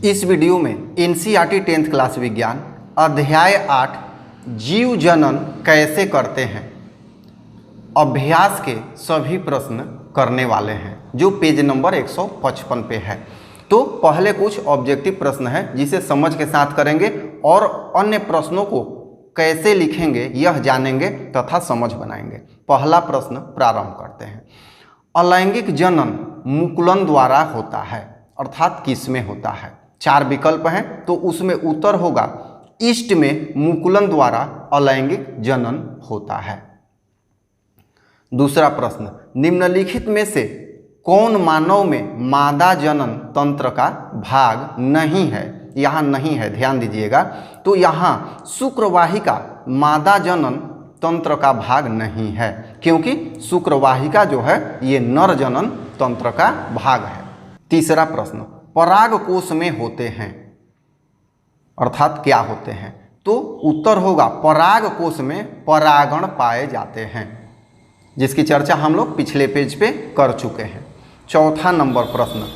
इस वीडियो में NCERT 10th class विज्ञान अध्याय 8 जीव जनन कैसे करते हैं अभ्यास के सभी प्रश्न करने वाले हैं, जो पेज नंबर 155 पे है। तो पहले कुछ ऑब्जेक्टिव प्रश्न है जिसे समझ के साथ करेंगे और अन्य प्रश्नों को कैसे लिखेंगे यह जानेंगे तथा समझ बनाएंगे। पहला प्रश्न प्रारंभ करते हैं। अलैंगिक जनन मुकुलन द्वारा होता है, अर्थात किसमें होता है? 4 विकल्प हैं, तो उसमें उत्तर होगा ईस्ट में मुकुलन द्वारा अलैंगिक जनन होता है। दूसरा प्रश्न, निम्नलिखित में से कौन मानव में मादा जनन तंत्र का भाग नहीं है? यहाँ नहीं है, ध्यान दीजिएगा। तो यहाँ शुक्रवाहिका मादा जनन तंत्र का भाग नहीं है, क्योंकि शुक्रवाहिका जो है ये नर जनन तंत्र का भाग है। तीसरा प्रश्न, पराग कोश में होते हैं, अर्थात क्या होते हैं? तो उत्तर होगा पराग कोश में परागण पाए जाते हैं, जिसकी चर्चा हम लोग पिछले पेज पे कर चुके हैं। चौथा नंबर प्रश्न,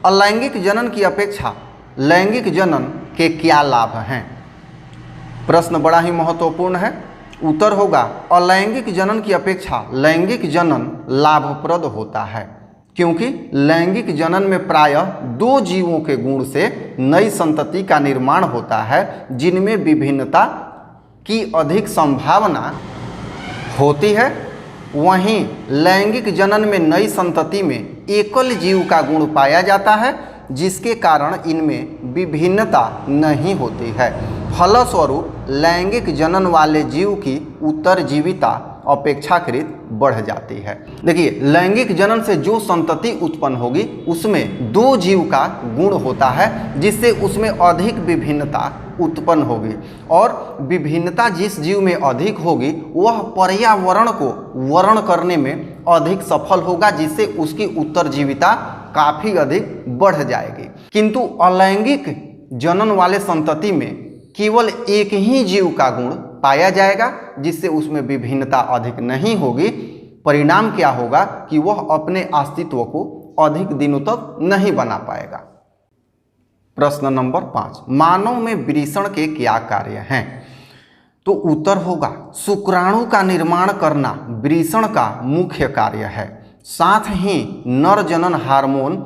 अलैंगिक जनन की अपेक्षा लैंगिक जनन के क्या लाभ हैं? प्रश्न बड़ा ही महत्वपूर्ण है। उत्तर होगा अलैंगिक जनन की अपेक्षा लैंगिक जनन लाभप्रद होता है, क्योंकि लैंगिक जनन में प्रायः 2 जीवों के गुण से नई संतति का निर्माण होता है, जिनमें विभिन्नता की अधिक संभावना होती है। वहीं लैंगिक जनन में नई संतति में एकल जीव का गुण पाया जाता है, जिसके कारण इनमें विभिन्नता नहीं होती है। फलस्वरूप लैंगिक जनन वाले जीव की उत्तरजीविता अपेक्षाकृत बढ़ जाती है। देखिए, लैंगिक जनन से जो संतति उत्पन्न होगी उसमें 2 जीव का गुण होता है, जिससे उसमें अधिक विभिन्नता उत्पन्न होगी, और विभिन्नता जिस जीव में अधिक होगी वह पर्यावरण को वर्ण करने में अधिक सफल होगा, जिससे उसकी उत्तरजीविता काफ़ी अधिक बढ़ जाएगी। किंतु अलैंगिक जनन वाले संतति में केवल एक ही जीव का गुण पाया जाएगा, जिससे उसमें विभिन्नता अधिक नहीं होगी। परिणाम क्या होगा कि वह अपने अस्तित्व को अधिक दिनों तक नहीं बना पाएगा। प्रश्न नंबर 5, मानव में वृषण के क्या कार्य हैं? तो उत्तर होगा शुक्राणु का निर्माण करना वृषण का मुख्य कार्य है। साथ ही नर जनन हार्मोन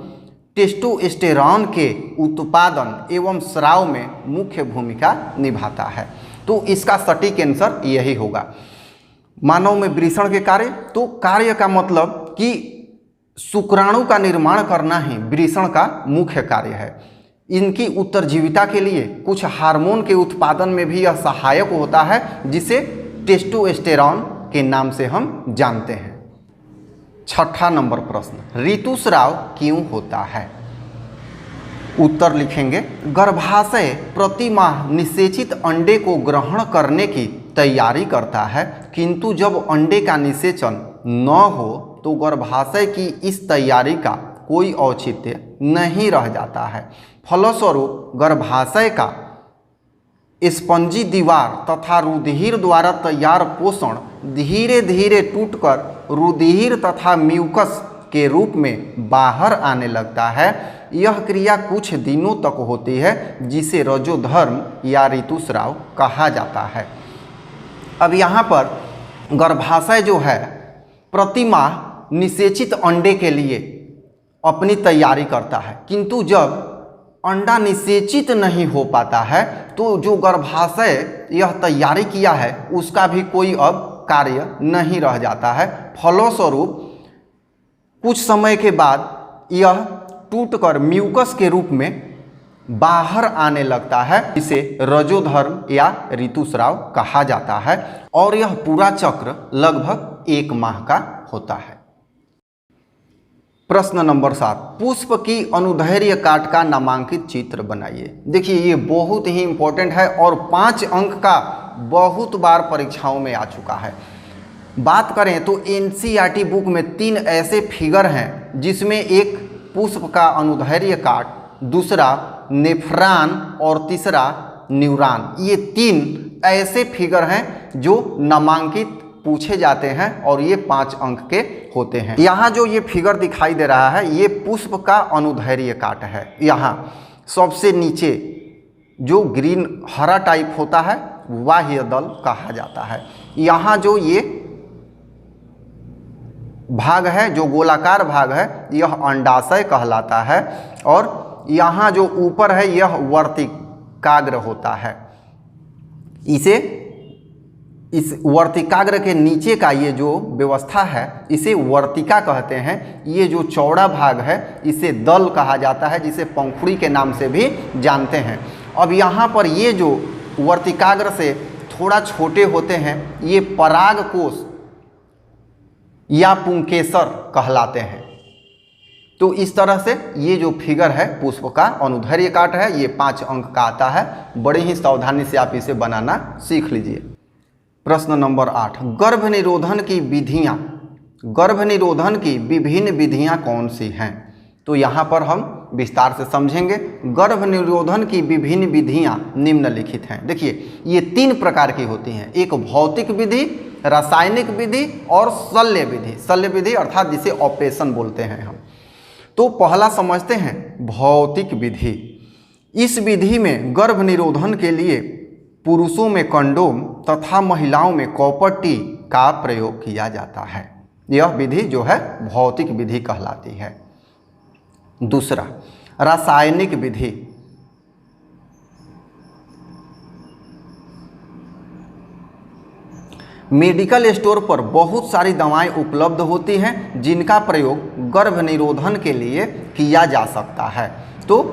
टेस्टोस्टेरॉन के उत्पादन एवं स्राव में मुख्य भूमिका निभाता है। तो इसका सटीक आंसर यही होगा। मानव में वृषण के कार्य, तो कार्य का मतलब कि शुक्राणु का निर्माण करना ही वृषण का मुख्य कार्य है। इनकी उत्तरजीविता के लिए कुछ हार्मोन के उत्पादन में भी यह सहायक होता है, जिसे टेस्टोस्टेरॉन के नाम से हम जानते हैं। छठा नंबर प्रश्न, ऋतुस्राव क्यों होता है? उत्तर लिखेंगे गर्भाशय प्रति माह निषेचित अंडे को ग्रहण करने की तैयारी करता है, किंतु जब अंडे का निषेचन न हो तो गर्भाशय की इस तैयारी का कोई औचित्य नहीं रह जाता है। फलस्वरूप गर्भाशय का स्पंजी दीवार तथा रुधिर द्वारा तैयार पोषण धीरे धीरे टूटकर रुधिर तथा म्यूकस के रूप में बाहर आने लगता है। यह क्रिया कुछ दिनों तक होती है, जिसे रजोधर्म या ऋतुस्राव कहा जाता है। अब यहाँ पर गर्भाशय जो है प्रति माह निषेचित अंडे के लिए अपनी तैयारी करता है, किंतु जब अंडा निषेचित नहीं हो पाता है तो जो गर्भाशय यह तैयारी किया है उसका भी कोई अब कार्य नहीं रह जाता है। फलस्वरूप कुछ समय के बाद यह टूटकर म्यूकस के रूप में बाहर आने लगता है, इसे रजोधर्म या ऋतुस्राव कहा जाता है, और यह पूरा चक्र लगभग 1 माह का होता है। प्रश्न नंबर 7, पुष्प की अनुदैर्घ्य काट का नामांकित चित्र बनाइए। देखिए, ये बहुत ही इंपॉर्टेंट है और 5 अंक का बहुत बार परीक्षाओं में आ चुका है। बात करें तो एनसीईआरटी बुक में 3 ऐसे फिगर हैं, जिसमें एक पुष्प का अनुदैर्घ्य काट, दूसरा नेफ्रॉन और तीसरा न्यूरॉन। ये 3 ऐसे फिगर हैं जो नामांकित पूछे जाते हैं और ये 5 अंक के होते हैं। यहाँ जो ये फिगर दिखाई दे रहा है ये पुष्प का अनुदैर्घ्य काट है। यहाँ सबसे नीचे जो ग्रीन हरा टाइप होता है बाह्य दल कहा जाता है। यहाँ जो ये भाग है, जो गोलाकार भाग है, यह अंडाशय कहलाता है और यहाँ जो ऊपर है यह वर्तिकाग्र होता है। इस वर्तिकाग्र के नीचे का ये जो व्यवस्था है इसे वर्तिका कहते हैं। ये जो चौड़ा भाग है इसे दल कहा जाता है, जिसे पंखुड़ी के नाम से भी जानते हैं। अब यहाँ पर ये जो वर्तिकाग्र से थोड़ा छोटे होते हैं ये पराग कोश या पुंकेसर कहलाते हैं। तो इस तरह से ये जो फिगर है पुष्प का अनुदैर्घ्य काट है, ये 5 अंक का आता है। बड़े ही सावधानी से आप इसे बनाना सीख लीजिए। प्रश्न नंबर 8, गर्भ निरोधन की विधियाँ, गर्भ निरोधन की विभिन्न विधियाँ कौन सी हैं? तो यहाँ पर हम विस्तार से समझेंगे। गर्भ निरोधन की विभिन्न विधियाँ निम्नलिखित हैं। देखिए ये 3 प्रकार की होती हैं, एक भौतिक विधि, रासायनिक विधि और शल्य विधि। शल्य विधि अर्थात जिसे ऑपरेशन बोलते हैं हम। तो पहला समझते हैं भौतिक विधि। इस विधि में गर्भ निरोधन के लिए पुरुषों में कंडोम तथा महिलाओं में कॉपर टी का प्रयोग किया जाता है। यह विधि जो है भौतिक विधि कहलाती है। दूसरा रासायनिक विधि। मेडिकल स्टोर पर बहुत सारी दवाएं उपलब्ध होती हैं जिनका प्रयोग गर्भ निरोधन के लिए किया जा सकता है। तो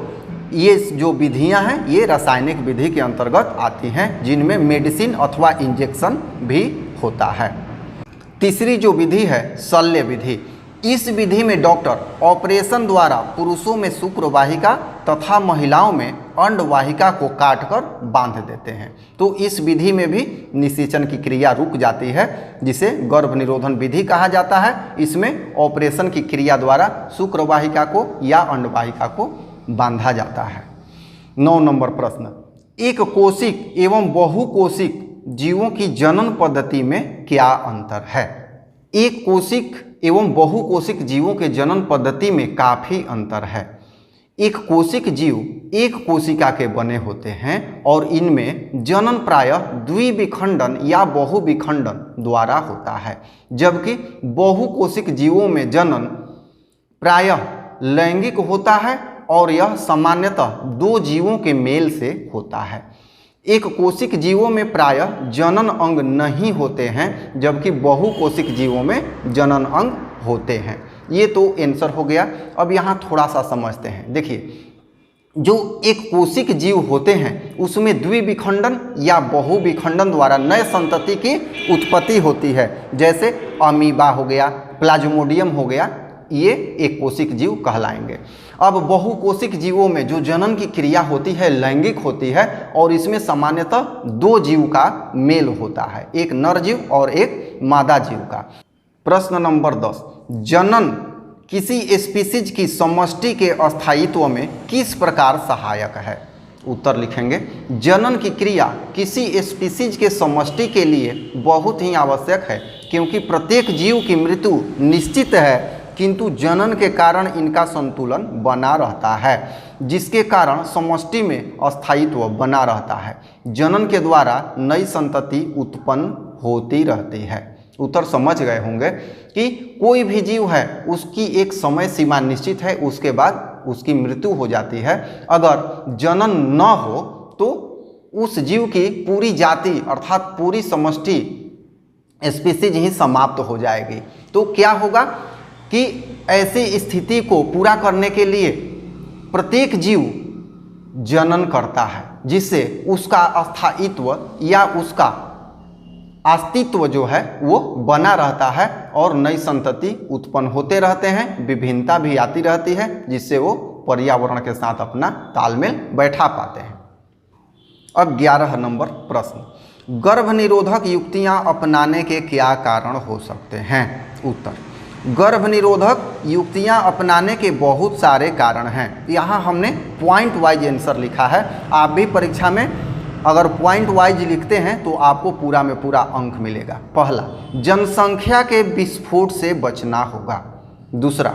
ये जो विधियां हैं ये रासायनिक विधि के अंतर्गत आती हैं, जिनमें मेडिसिन अथवा इंजेक्शन भी होता है। तीसरी जो विधि है शल्य विधि। इस विधि में डॉक्टर ऑपरेशन द्वारा पुरुषों में शुक्रवाहिका तथा महिलाओं में अंडवाहिका को काटकर बांध देते हैं। तो इस विधि में भी निषेचन की क्रिया रुक जाती है, जिसे गर्भ निरोधन विधि कहा जाता है। इसमें ऑपरेशन की क्रिया द्वारा शुक्रवाहिका को या अंडवाहिका को बांधा जाता है। 9 नंबर प्रश्न, एक कोशिक एवं बहुकोशिक जीवों की जनन पद्धति में क्या अंतर है? एक कोशिक एवं बहुकोशिक जीवों के जनन पद्धति में काफ़ी अंतर है। एक कोशिक जीव एक कोशिका के बने होते हैं और इनमें जनन प्रायः द्विविखंडन या बहुविखंडन द्वारा होता है, जबकि बहुकोशिक जीवों में जनन प्रायः लैंगिक होता है और यह सामान्यतः 2 जीवों के मेल से होता है। एक कोशिक जीवों में प्रायः जनन अंग नहीं होते हैं, जबकि बहुकोशिक जीवों में जनन अंग होते हैं। ये तो आंसर हो गया। अब यहाँ थोड़ा सा समझते हैं। देखिए जो एक कोशिक जीव होते हैं उसमें द्विविखंडन या बहुविखंडन द्वारा नए संतति की उत्पत्ति होती है, जैसे अमीबा हो गया, प्लाज्मोडियम हो गया, ये एक कोशिक जीव कहलाएंगे। अब बहुकोशिक जीवों में जो जनन की क्रिया होती है लैंगिक होती है और इसमें सामान्यतः 2 जीव का मेल होता है, एक नर जीव और एक मादा जीव का। प्रश्न नंबर 10, जनन किसी स्पीसीज की समष्टि के अस्थायित्व में किस प्रकार सहायक है? उत्तर लिखेंगे, जनन की क्रिया किसी स्पीसीज के समष्टि के लिए बहुत ही आवश्यक है, क्योंकि प्रत्येक जीव की मृत्यु निश्चित है, किंतु जनन के कारण इनका संतुलन बना रहता है, जिसके कारण समष्टि में अस्थायित्व बना रहता है। जनन के द्वारा नई संतति उत्पन्न होती रहती है। उत्तर समझ गए होंगे कि कोई भी जीव है उसकी एक समय सीमा निश्चित है, उसके बाद उसकी मृत्यु हो जाती है। अगर जनन न हो तो उस जीव की पूरी जाति अर्थात पूरी समष्टि स्पीसीज ही समाप्त हो जाएगी। तो क्या होगा कि ऐसी स्थिति को पूरा करने के लिए प्रत्येक जीव जनन करता है, जिससे उसका अस्थायित्व या उसका अस्तित्व जो है वो बना रहता है और नई संतति उत्पन्न होते रहते हैं, विभिन्नता भी आती रहती है, जिससे वो पर्यावरण के साथ अपना तालमेल बैठा पाते हैं। अब 11 नंबर प्रश्न, गर्भ निरोधक युक्तियां अपनाने के क्या कारण हो सकते हैं? उत्तर, गर्भ निरोधक युक्तियां अपनाने के बहुत सारे कारण हैं। यहाँ हमने पॉइंट वाइज आंसर लिखा है। आप भी परीक्षा में अगर पॉइंट वाइज लिखते हैं तो आपको पूरा में पूरा अंक मिलेगा। पहला, जनसंख्या के विस्फोट से बचना होगा। दूसरा,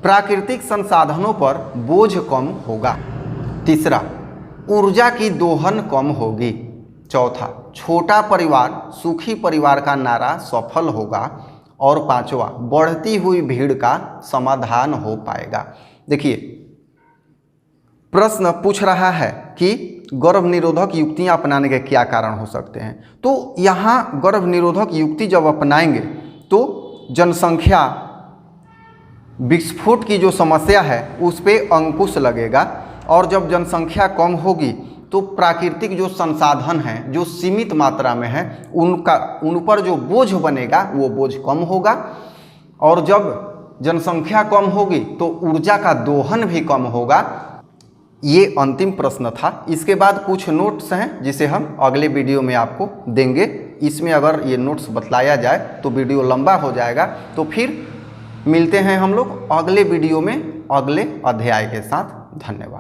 प्राकृतिक संसाधनों पर बोझ कम होगा। तीसरा, ऊर्जा की दोहन कम होगी। चौथा, छोटा परिवार सुखी परिवार का नारा सफल होगा। और पांचवा, बढ़ती हुई भीड़ का समाधान हो पाएगा। देखिए, प्रश्न पूछ रहा है कि गर्भ निरोधक युक्तियां अपनाने के क्या कारण हो सकते हैं। तो यहाँ गर्भ निरोधक युक्ति जब अपनाएंगे तो जनसंख्या विस्फोट की जो समस्या है उस पर अंकुश लगेगा। और जब जनसंख्या कम होगी तो प्राकृतिक जो संसाधन हैं जो सीमित मात्रा में है उन पर जो बोझ बनेगा वो बोझ कम होगा। और जब जनसंख्या कम होगी तो ऊर्जा का दोहन भी कम होगा। ये अंतिम प्रश्न था। इसके बाद कुछ नोट्स हैं जिसे हम अगले वीडियो में आपको देंगे। इसमें अगर ये नोट्स बतलाया जाए तो वीडियो लंबा हो जाएगा। तो फिर मिलते हैं हम लोग अगले वीडियो में अगले अध्याय के साथ। धन्यवाद।